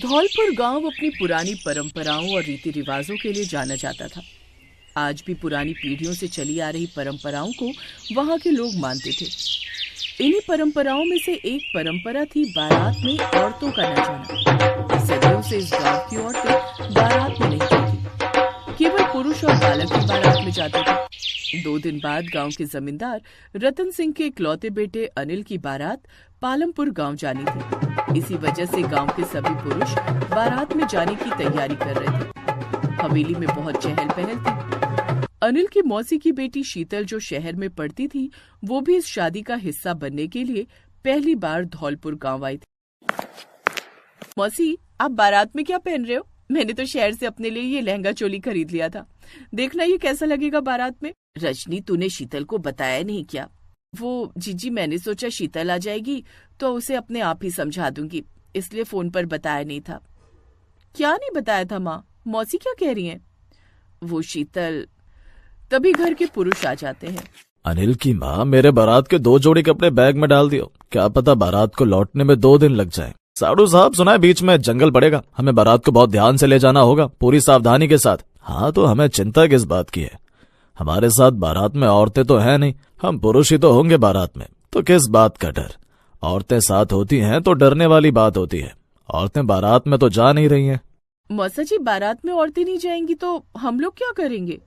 धौलपुर गांव अपनी पुरानी परंपराओं और रीति रिवाजों के लिए जाना जाता था। आज भी पुरानी पीढ़ियों से चली आ रही परंपराओं को वहां के लोग मानते थे। इन्हीं परंपराओं में से एक परंपरा थी बारात में औरतों का न जाना। सदियों से इस गांव की औरतें बारात में नहीं जाती, केवल पुरुष और बालक ही बारात में जाते थे। 2 दिन बाद गांव के जमींदार रतन सिंह के इकलौते बेटे अनिल की बारात पालमपुर गांव जानी थी। इसी वजह से गांव के सभी पुरुष बारात में जाने की तैयारी कर रहे थे। हवेली में बहुत चहल पहल थी। अनिल की मौसी की बेटी शीतल, जो शहर में पढ़ती थी, वो भी इस शादी का हिस्सा बनने के लिए पहली बार धौलपुर गांव आई थी। मौसी, आप बारात में क्या पहन रहे हो? मैंने तो शहर से अपने लिए ये लहंगा चोली खरीद लिया था। देखना ये कैसा लगेगा बारात में। रजनी, तूने शीतल को बताया नहीं क्या? वो जीजी, मैंने सोचा शीतल आ जाएगी तो उसे अपने आप ही समझा दूंगी, इसलिए फोन पर बताया नहीं था। क्या नहीं बताया था माँ? मौसी क्या कह रही हैं? वो शीतल। तभी घर के पुरुष आ जाते हैं। अनिल की माँ, मेरे बारात के 2 जोड़ी कपड़े बैग में डाल दियो, क्या पता बारात को लौटने में 2 दिन लग जाए। साधु साहब, सुना है बीच में जंगल पड़ेगा, हमें बारात को बहुत ध्यान से ले जाना होगा, पूरी सावधानी के साथ। हाँ, तो हमें चिंता किस बात की है? हमारे साथ बारात में औरतें तो है नहीं, हम पुरुष ही तो होंगे बारात में, तो किस बात का डर? औरतें साथ होती हैं तो डरने वाली बात होती है। औरतें बारात में तो जा नहीं रही हैं। मौसा जी, बारात में औरतें नहीं जाएंगी तो हम लोग क्या करेंगे?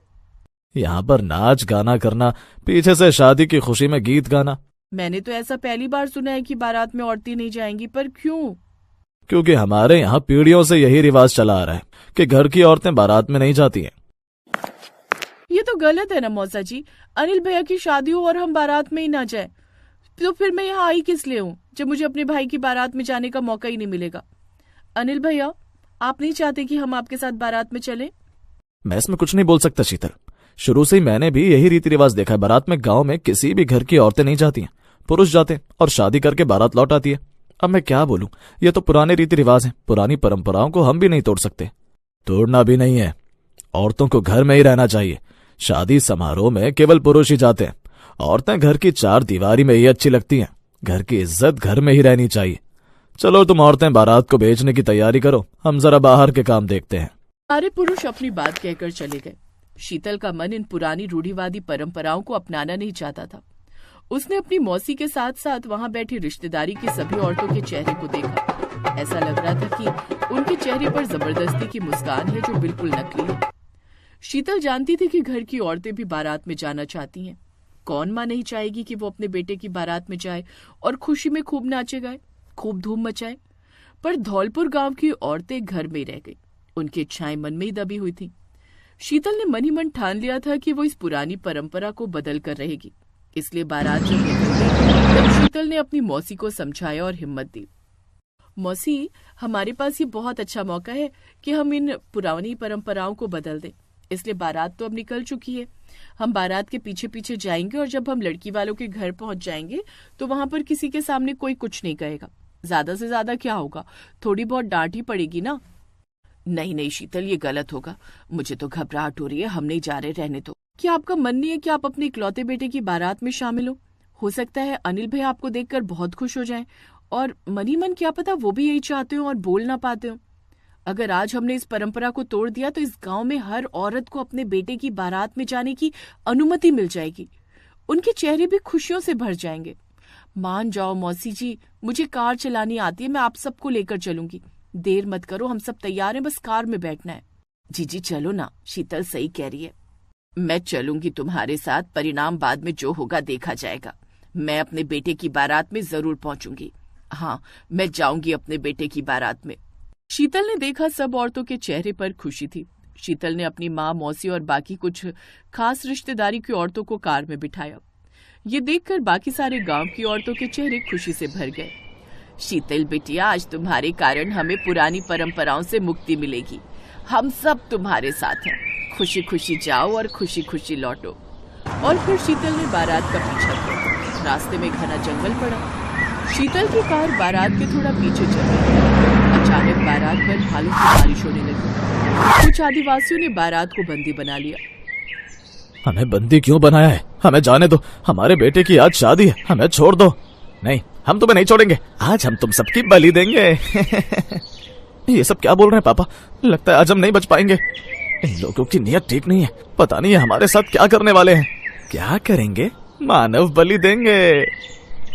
यहाँ पर नाच गाना करना, पीछे से शादी की खुशी में गीत गाना। मैंने तो ऐसा पहली बार सुना है कि बारात में औरतें नहीं जाएंगी, पर क्यों? क्योंकि हमारे यहाँ पीढ़ियों से यही रिवाज चला आ रहा है कि घर की औरतें बारात में नहीं जाती हैं। ये तो गलत है ना मौसा जी। अनिल भैया की शादी हो और हम बारात में ही ना जाए, तो फिर मैं यहाँ आई किस लिए हूँ जब मुझे अपने भाई की बारात में जाने का मौका ही नहीं मिलेगा। अनिल भैया, आप नहीं चाहते कि हम आपके साथ बारात में चलें? मैं इसमें कुछ नहीं बोल सकता शीतल। शुरू से ही मैंने भी यही रीति रिवाज देखा है। बारात में गांव में किसी भी घर की औरतें नहीं जाती हैं, पुरुष जाते और शादी करके बारात लौट आती है। अब मैं क्या बोलूं, ये तो पुराने रीति रिवाज हैं, पुरानी परंपराओं को हम भी नहीं तोड़ सकते। तोड़ना भी नहीं है, औरतों को घर में ही रहना चाहिए। शादी समारोह में केवल पुरुष ही जाते हैं। औरतें घर की 4 दीवारी में ही अच्छी लगती हैं। घर की इज्जत घर में ही रहनी चाहिए। चलो, तुम औरतें बारात को भेजने की तैयारी करो, हम जरा बाहर के काम देखते हैं। सारे पुरुष अपनी बात कहकर चले गए। शीतल का मन इन पुरानी रूढ़िवादी परंपराओं को अपनाना नहीं चाहता था। उसने अपनी मौसी के साथ साथ वहां बैठी रिश्तेदारी की सभी औरतों के चेहरे को देखा। ऐसा लग रहा था कि उनके चेहरे पर जबरदस्ती की मुस्कान है जो बिल्कुल नकली है। शीतल जानती थी कि घर की औरतें भी बारात में जाना चाहती हैं। कौन माँ नहीं चाहेगी कि वो अपने बेटे की बारात में जाए और खुशी में खूब नाचे गाए, खूब धूम मचाए। पर धौलपुर गांव की औरतें घर में रह गई। उनकी इच्छाएं मन में ही दबी हुई थी। शीतल ने मन ही मन ठान लिया था कि वो इस पुरानी परंपरा को बदल कर रहेगी। इसलिए बारात जब निकल गई तब शीतल ने अपनी मौसी को समझाया और हिम्मत दी। मौसी, हमारे पास ये बहुत अच्छा मौका है कि हम इन पुरानी परंपराओं को बदल दें। इसलिए बारात तो अब निकल चुकी है, हम बारात के पीछे पीछे जाएंगे और जब हम लड़की वालों के घर पहुंच जाएंगे तो वहां पर किसी के सामने कोई कुछ नहीं कहेगा। ज्यादा से ज्यादा क्या होगा, थोड़ी बहुत डांट ही पड़ेगी ना। नहीं नहीं शीतल, ये गलत होगा। मुझे तो घबराहट हो रही है, हम नहीं जा रहे, रहने दो। क्या आपका मन नहीं है कि आप अपने इकलौते बेटे की बारात में शामिल हो सकता है अनिल भैया आपको देखकर बहुत खुश हो जाएं और मन ही मन क्या पता वो भी यही चाहते हो और बोल ना पाते हो। अगर आज हमने इस परंपरा को तोड़ दिया तो इस गांव में हर औरत को अपने बेटे की बारात में जाने की अनुमति मिल जाएगी। उनके चेहरे भी खुशियों से भर जाएंगे। मान जाओ मौसी जी, मुझे कार चलानी आती है, मैं आप सबको लेकर चलूंगी। देर मत करो, हम सब तैयार हैं, बस कार में बैठना है। जीजी चलो ना, शीतल सही कह रही है। मैं चलूंगी तुम्हारे साथ, परिणाम बाद में जो होगा देखा जाएगा। मैं अपने बेटे की बारात में जरूर पहुंचूंगी। हाँ, मैं जाऊंगी अपने बेटे की बारात में। शीतल ने देखा सब औरतों के चेहरे पर खुशी थी। शीतल ने अपनी माँ, मौसी और बाकी कुछ खास रिश्तेदारी की औरतों को कार में बिठाया। ये देखकर बाकी सारे गांव की औरतों के चेहरे खुशी से भर गए। शीतल बिटिया, आज तुम्हारे कारण हमें पुरानी परंपराओं से मुक्ति मिलेगी। हम सब तुम्हारे साथ हैं। खुशी खुशी जाओ और खुशी खुशी लौटो। और फिर शीतल ने बारात का पीछा किया। रास्ते में घना जंगल पड़ा। शीतल की कार बारात के थोड़ा पीछे चल रही। अचानक बारात पर भालू की बारिश होने लगी। कुछ आदिवासियों ने बारात को बंदी बना लिया। हमें बंदी क्यों बनाया है? हमें जाने दो, हमारे बेटे की आज शादी है, हमें छोड़ दो। नहीं, हम तुम्हें नहीं छोड़ेंगे, आज हम तुम सबकी बलि देंगे। ये सब क्या बोल रहे हैं पापा? लगता है आज हम नहीं बच पाएंगे। इन लोगों की नीयत ठीक नहीं है। पता नहीं ये हमारे साथ क्या करने वाले हैं। क्या करेंगे? मानव बलि देंगे।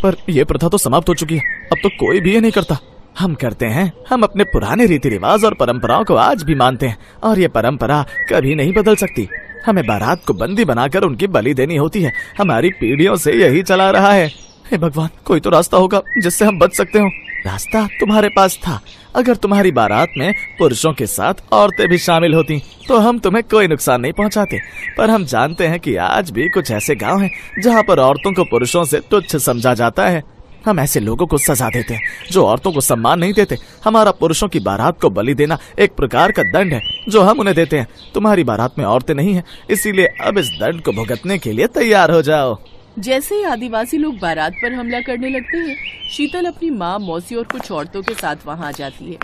पर यह प्रथा तो समाप्त हो चुकी है। अब तो कोई भी ये नहीं करता। हम करते हैं। हम अपने पुराने रीति रिवाज और परंपराओं को आज भी मानते हैं और ये परंपरा कभी नहीं बदल सकती। हमें बारात को बंदी बनाकर उनकी बलि देनी होती है। हमारी पीढ़ियों से यही चला रहा है। हे भगवान, कोई तो रास्ता होगा जिससे हम बच सकते हो। रास्ता तुम्हारे पास था। अगर तुम्हारी बारात में पुरुषों के साथ औरतें भी शामिल होती तो हम तुम्हें कोई नुकसान नहीं पहुंचाते। पर हम जानते हैं कि आज भी कुछ ऐसे गांव हैं जहां पर औरतों को पुरुषों से तुच्छ समझा जाता है। हम ऐसे लोगों को सजा देते हैं जो औरतों को सम्मान नहीं देते। हमारा पुरुषों की बारात को बलि देना एक प्रकार का दंड है जो हम उन्हें देते हैं। तुम्हारी बारात में औरतें नहीं है, इसीलिए अब इस दंड को भुगतने के लिए तैयार हो जाओ। जैसे ही आदिवासी लोग बारात पर हमला करने लगते हैं, शीतल अपनी माँ, मौसी और कुछ औरतों के साथ वहाँ आ जाती है।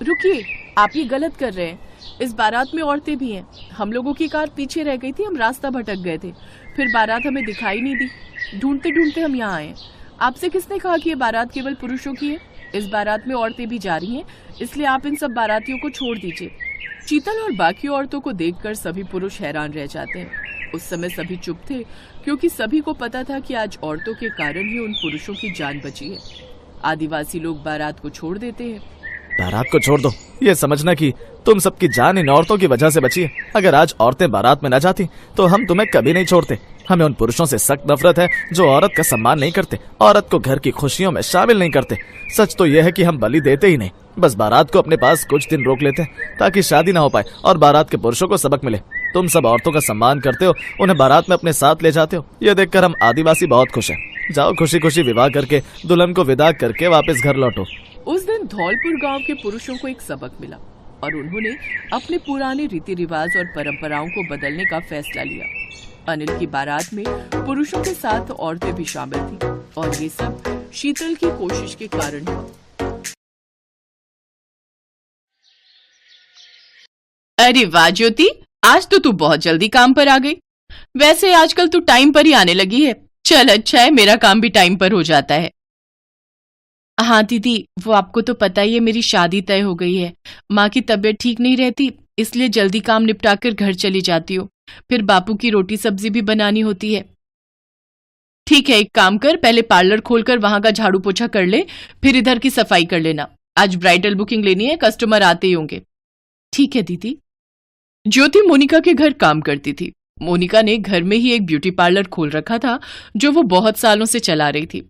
रुकिए, आप ये गलत कर रहे हैं। इस बारात में औरतें भी हैं। हम लोगों की कार पीछे रह गई थी, हम रास्ता भटक गए थे। फिर बारात हमें दिखाई नहीं दी। ढूंढते ढूंढते हम यहाँ आए। आपसे किसने कहा कि ये बारात केवल पुरुषों की है? इस बारात में औरतें भी जा रही हैं, इसलिए आप इन सब बारातियों को छोड़ दीजिए। शीतल और बाकी औरतों को देखकर सभी पुरुष हैरान रह जाते हैं। उस समय सभी चुप थे क्योंकि सभी को पता था कि आज औरतों के कारण ही उन पुरुषों की जान बची है। आदिवासी लोग बारात को छोड़ देते हैं। बारात को छोड़ दो, ये समझना कि तुम सबकी जान इन औरतों की वजह से बची है। अगर आज औरतें बारात में न जाती तो हम तुम्हें कभी नहीं छोड़ते। हमें उन पुरुषों से सख्त नफरत है जो औरत का सम्मान नहीं करते, औरत को घर की खुशियों में शामिल नहीं करते। सच तो यह है कि हम बलि देते ही नहीं, बस बारात को अपने पास कुछ दिन रोक लेते हैं ताकि शादी ना हो पाए और बारात के पुरुषों को सबक मिले। तुम सब औरतों का सम्मान करते हो, उन्हें बारात में अपने साथ ले जाते हो। ये देखकर हम आदिवासी बहुत खुश हैं। जाओ खुशी खुशी विवाह करके दुल्हन को विदा करके वापस घर लौटो। उस दिन धौलपुर गांव के पुरुषों को एक सबक मिला और उन्होंने अपने पुराने रीति रिवाज और परंपराओं को बदलने का फैसला लिया। अनिल की बारात में पुरुषों के साथ औरतें भी शामिल थीं और ये सब शीतल की कोशिश के कारण हुआ। अरे वाह ज्योति, आज तो तू बहुत जल्दी काम पर आ गई। वैसे आजकल तू टाइम पर ही आने लगी है। चल अच्छा है, मेरा काम भी टाइम पर हो जाता है। हाँ दीदी, वो आपको तो पता ही है, मेरी शादी तय हो गई है। माँ की तबीयत ठीक नहीं रहती, इसलिए जल्दी काम निपटाकर घर चली जाती हूँ। फिर बापू की रोटी सब्जी भी बनानी होती है। ठीक है, एक काम कर, पहले पार्लर खोलकर वहां का झाड़ू पोछा कर ले, फिर इधर की सफाई कर लेना। आज ब्राइडल बुकिंग लेनी है, कस्टमर आते ही होंगे। ठीक है दीदी। ज्योति मोनिका के घर काम करती थी। मोनिका ने घर में ही एक ब्यूटी पार्लर खोल रखा था जो वो बहुत सालों से चला रही थी।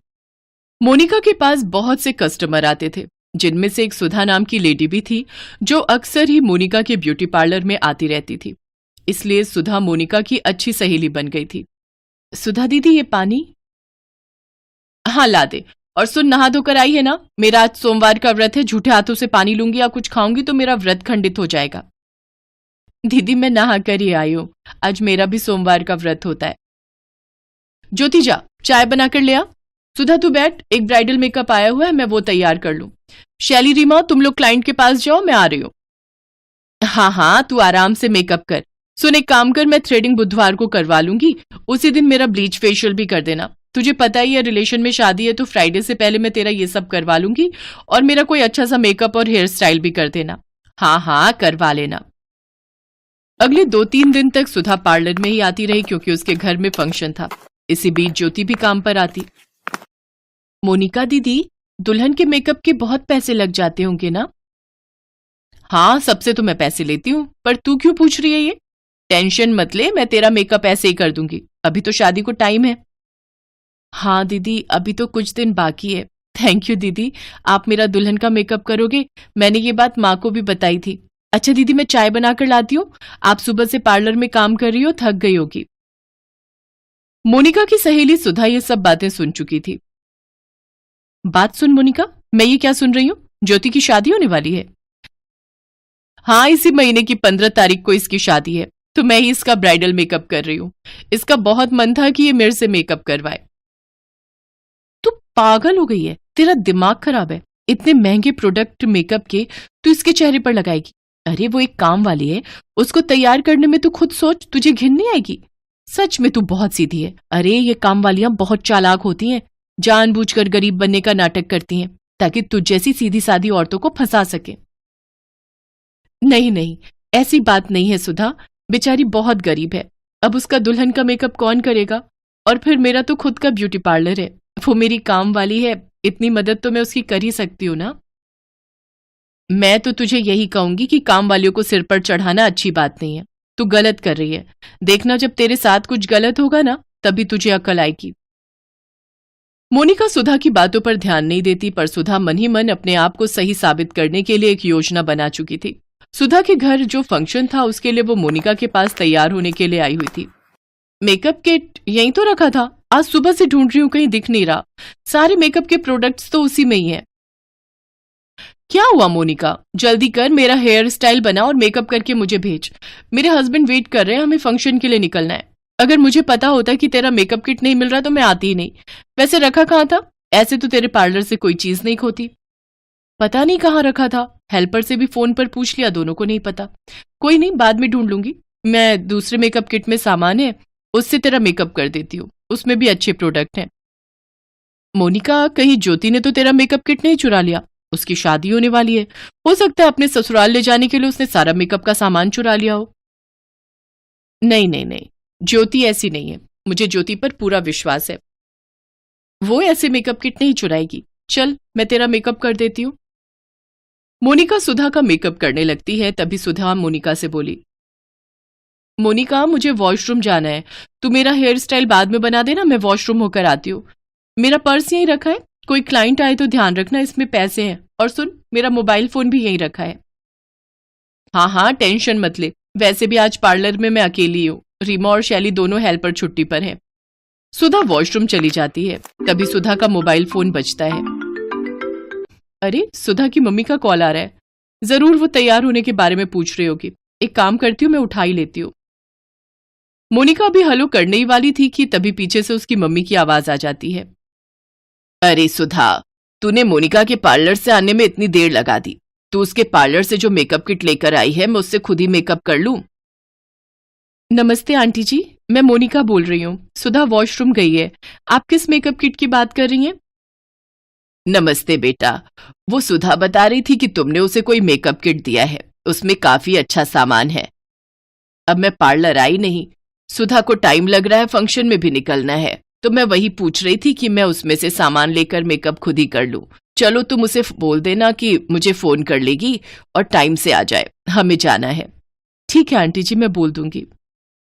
मोनिका के पास बहुत से कस्टमर आते थे, जिनमें से एक सुधा नाम की लेडी भी थी जो अक्सर ही मोनिका के ब्यूटी पार्लर में आती रहती थी। इसलिए सुधा मोनिका की अच्छी सहेली बन गई थी। सुधा दीदी, ये पानी। हाँ ला दे। और सुन, नहा धोकर आई है ना? मेरा आज सोमवार का व्रत है, झूठे हाथों से पानी लूंगी या कुछ खाऊंगी तो मेरा व्रत खंडित हो जाएगा। दीदी मैं नहा कर ही आई हूं, आज मेरा भी सोमवार का व्रत होता है। ज्योति जा, चाय बनाकर ले आ। सुधा तू बैठ, एक ब्राइडल मेकअप आया हुआ है, मैं वो तैयार कर लूं। शैली, रीमा, तुम लोग क्लाइंट के पास जाओ, मैं आ रही हूं। हाँ हाँ, तू आराम से मेकअप कर। सुन एक काम कर, मैं थ्रेडिंग बुधवार को करवा लूंगी, उसी दिन मेरा ब्लीच फेशियल भी कर देना। तुझे पता ही है रिलेशन में शादी है तो फ्राइडे से पहले मैं तेरा ये सब करवा लूंगी और मेरा कोई अच्छा सा मेकअप और हेयर स्टाइल भी कर देना। हाँ हाँ करवा लेना। अगले 2-3 दिन तक सुधा पार्लर में ही आती रही क्योंकि उसके घर में फंक्शन था। इसी बीच ज्योति भी काम पर आती। मोनिका दीदी, दुल्हन के मेकअप के बहुत पैसे लग जाते होंगे ना? हाँ, सबसे तो मैं पैसे लेती हूँ, पर तू क्यों पूछ रही है ये? टेंशन मत ले, मैं तेरा मेकअप ऐसे ही कर दूंगी, अभी तो शादी को टाइम है। हाँ दीदी, अभी तो कुछ दिन बाकी है। थैंक यू दीदी, आप मेरा दुल्हन का मेकअप करोगे? मैंने ये बात माँ को भी बताई थी। अच्छा दीदी, मैं चाय बनाकर लाती हूँ, आप सुबह से पार्लर में काम कर रही हो, थक गई होगी। मोनिका की सहेली सुधा ये सब बातें सुन चुकी थी। बात सुन मोनिका, मैं ये क्या सुन रही हूँ? ज्योति की शादी होने वाली है। हाँ, इसी महीने की 15 तारीख को इसकी शादी है, तो मैं ही इसका ब्राइडल मेकअप कर रही हूँ। इसका बहुत मन था कि ये मेरे से मेकअप करवाए। तू पागल हो गई है, तेरा दिमाग खराब है। इतने महंगे प्रोडक्ट मेकअप के तू इसके चेहरे पर लगाएगी? अरे वो एक काम वाली है, उसको तैयार करने में तू खुद सोच, तुझे घिन नहीं आएगी? सच में तू बहुत सीधी है। अरे ये काम वालियां बहुत चालाक होती हैं, जानबूझकर गरीब बनने का नाटक करती हैं ताकि तुझ जैसी सीधी सादी औरतों को फंसा सके। नहीं नहीं, ऐसी बात नहीं है सुधा, बेचारी बहुत गरीब है। अब उसका दुल्हन का मेकअप कौन करेगा? और फिर मेरा तो खुद का ब्यूटी पार्लर है, वो मेरी काम वाली है, इतनी मदद तो मैं उसकी कर ही सकती हूँ ना। मैं तो तुझे यही कहूंगी कि काम वालियों को सिर पर चढ़ाना अच्छी बात नहीं है। तू गलत कर रही है। देखना, जब तेरे साथ कुछ गलत होगा ना, तभी तुझे अक्ल आएगी। मोनिका सुधा की बातों पर ध्यान नहीं देती, पर सुधा मन ही मन अपने आप को सही साबित करने के लिए एक योजना बना चुकी थी। सुधा के घर जो फंक्शन था उसके लिए वो मोनिका के पास तैयार होने के लिए आई हुई थी। मेकअप किट यहीं तो रखा था, आज सुबह से ढूंढ रही हूं, कहीं दिख नहीं रहा। सारे मेकअप के प्रोडक्ट्स तो उसी में ही है। क्या हुआ मोनिका, जल्दी कर, मेरा हेयर स्टाइल बना और मेकअप करके मुझे भेज। मेरे हस्बैंड वेट कर रहे हैं, हमें फंक्शन के लिए निकलना है। अगर मुझे पता होता कि तेरा मेकअप किट नहीं मिल रहा तो मैं आती ही नहीं। वैसे रखा कहाँ था? ऐसे तो तेरे पार्लर से कोई चीज नहीं खोती। पता नहीं कहाँ रखा था, हेल्पर से भी फोन पर पूछ लिया, दोनों को नहीं पता। कोई नहीं, बाद में ढूंढ लूंगी। मैं दूसरे मेकअप किट में सामान है, उससे तेरा मेकअप कर देती हूँ, उसमें भी अच्छे प्रोडक्ट हैं। मोनिका, कहीं ज्योति ने तो तेरा मेकअप किट नहीं चुरा लिया? उसकी शादी होने वाली है, हो सकता है अपने ससुराल ले जाने के लिए उसने सारा मेकअप का सामान चुरा लिया हो। नहीं नहीं नहीं, ज्योति ऐसी नहीं है, मुझे ज्योति पर पूरा विश्वास है। वो ऐसे मेकअप किट नहीं चुराएगी। चल, मैं तेरा मेकअप कर देती हूँ। मोनिका सुधा का मेकअप करने लगती है, तभी सुधा मोनिका से बोली, मोनिका मुझे वॉशरूम जाना है, तू मेरा हेयर स्टाइल बाद में बना देना, मैं वॉशरूम होकर आती हूँ। मेरा पर्स यहीं रखा है, कोई क्लाइंट आए तो ध्यान रखना, इसमें पैसे हैं। और सुन, मेरा मोबाइल फोन भी यहीं रखा है। हाँ हाँ, टेंशन मत ले, वैसे भी आज पार्लर में मैं अकेली हूँ, रीमा और शैली दोनों हेल्पर छुट्टी पर हैं। सुधा वॉशरूम चली जाती है, तभी सुधा का मोबाइल फोन बजता है। अरे, सुधा की मम्मी का कॉल आ रहा है, जरूर वो तैयार होने के बारे में पूछ रही होगी। एक काम करती हूँ, मैं उठा ही लेती हूँ। मोनिका भी हेलो करने ही वाली थी कि तभी पीछे से उसकी मम्मी की आवाज आ जाती है। अरे सुधा, तूने मोनिका के पार्लर से आने में इतनी देर लगा दी। तू उसके पार्लर से जो मेकअप किट लेकर आई है, मैं उससे खुद ही मेकअप कर लूं? नमस्ते आंटी जी, मैं मोनिका बोल रही हूँ। सुधा वॉशरूम गई है। आप किस मेकअप किट की बात कर रही हैं? नमस्ते बेटा, वो सुधा बता रही थी कि तुमने उसे कोई मेकअप किट दिया है, उसमें काफी अच्छा सामान है। अब मैं पार्लर आई नहीं, सुधा को टाइम लग रहा है, फंक्शन में भी निकलना है, तो मैं वही पूछ रही थी कि मैं उसमें से सामान लेकर मेकअप खुद ही कर लूं। चलो, तुम उसे बोल देना कि मुझे फोन कर लेगी और टाइम से आ जाए, हमें जाना है। ठीक है आंटी जी, मैं बोल दूंगी।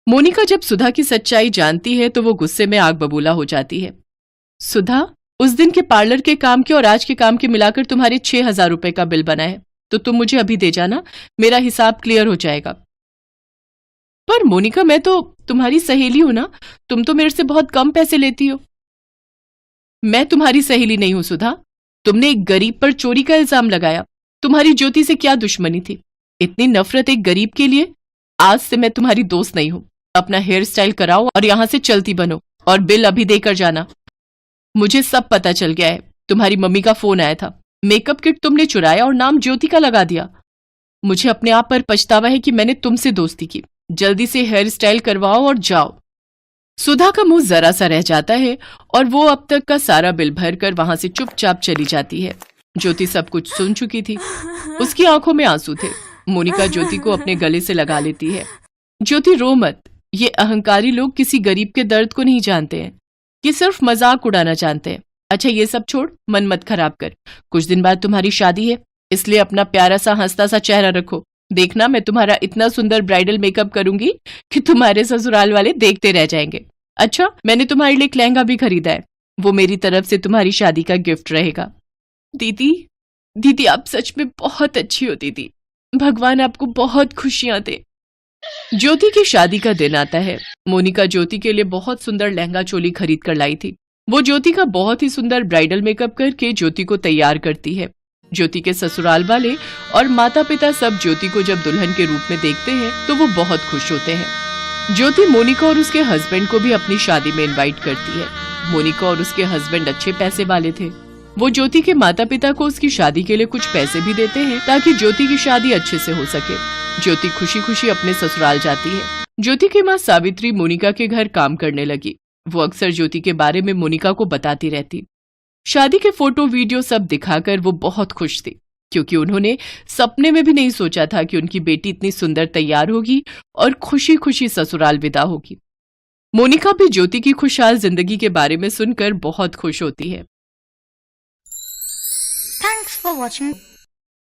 मोनिका जब सुधा की सच्चाई जानती है तो वो गुस्से में आग बबूला हो जाती है। सुधा, उस दिन के पार्लर के काम के और आज के काम के मिलाकर तुम्हारे 6,000 रुपए का बिल बना है, तो तुम मुझे अभी दे जाना, मेरा हिसाब क्लियर हो जाएगा। पर मोनिका, मैं तो तुम्हारी सहेली हूं ना, तुम तो मेरे से बहुत कम पैसे लेती हो। मैं तुम्हारी सहेली नहीं हूं सुधा, तुमने एक गरीब पर चोरी का इल्जाम लगाया। तुम्हारी ज्योति से क्या दुश्मनी थी? इतनी नफरत एक गरीब के लिए? आज से मैं तुम्हारी दोस्त नहीं हूं। अपना हेयर स्टाइल कराओ और यहां से चलती बनो, और बिल अभी देकर जाना। मुझे सब पता चल गया है, तुम्हारी मम्मी का फोन आया था, मेकअप किट तुमने चुराया और नाम ज्योति का लगा दिया। मुझे अपने आप पर पछतावा है कि मैंने तुमसे दोस्ती की। जल्दी से हेयर स्टाइल करवाओ और जाओ। सुधा का मुंह जरा सा रह जाता है और वो अब तक का सारा बिल भरकर वहां से चुपचाप चली जाती है। ज्योति सब कुछ सुन चुकी थी, उसकी आंखों में आंसू थे। मोनिका ज्योति को अपने गले से लगा लेती है। ज्योति, रो मत, ये अहंकारी लोग किसी गरीब के दर्द को नहीं जानते हैं, ये सिर्फ मजाक उड़ाना जानते हैं। अच्छा, ये सब छोड़, मन मत खराब कर, कुछ दिन बाद तुम्हारी शादी है, इसलिए अपना प्यारा सा हंसता सा चेहरा रखो। देखना, मैं तुम्हारा इतना सुंदर ब्राइडल मेकअप करूंगी कि तुम्हारे ससुराल वाले देखते रह जाएंगे। अच्छा, मैंने तुम्हारे लिए एक लहंगा भी खरीदा है, वो मेरी तरफ से तुम्हारी शादी का गिफ्ट रहेगा। दीदी, दीदी आप सच में बहुत अच्छी हो दीदी, भगवान आपको बहुत खुशियां दे। ज्योति की शादी का दिन आता है। मोनिका ज्योति के लिए बहुत सुंदर लहंगा चोली खरीद कर लाई थी। वो ज्योति का बहुत ही सुंदर ब्राइडल मेकअप करके ज्योति को तैयार करती है। ज्योति के ससुराल वाले और माता पिता सब ज्योति को जब दुल्हन के रूप में देखते हैं तो वो बहुत खुश होते हैं। ज्योति मोनिका और उसके हस्बैंड को भी अपनी शादी में इनवाइट करती है। मोनिका और उसके हस्बैंड अच्छे पैसे वाले थे। वो ज्योति के माता पिता को उसकी शादी के लिए कुछ पैसे भी देते हैं ताकि ज्योति की शादी अच्छे से हो सके। ज्योति खुशी खुशी अपने ससुराल जाती है। ज्योति की माँ सावित्री मोनिका के घर काम करने लगी। वो अक्सर ज्योति के बारे में मोनिका को बताती रहती। शादी के फोटो वीडियो सब दिखाकर वो बहुत खुश थी। क्योंकि उन्होंने सपने में भी नहीं सोचा था कि उनकी बेटी इतनी सुंदर तैयार होगी और खुशी खुशी ससुराल विदा होगी। मोनिका भी ज्योति की खुशहाल जिंदगी के बारे में सुनकर बहुत खुश होती है। Thanks for watching.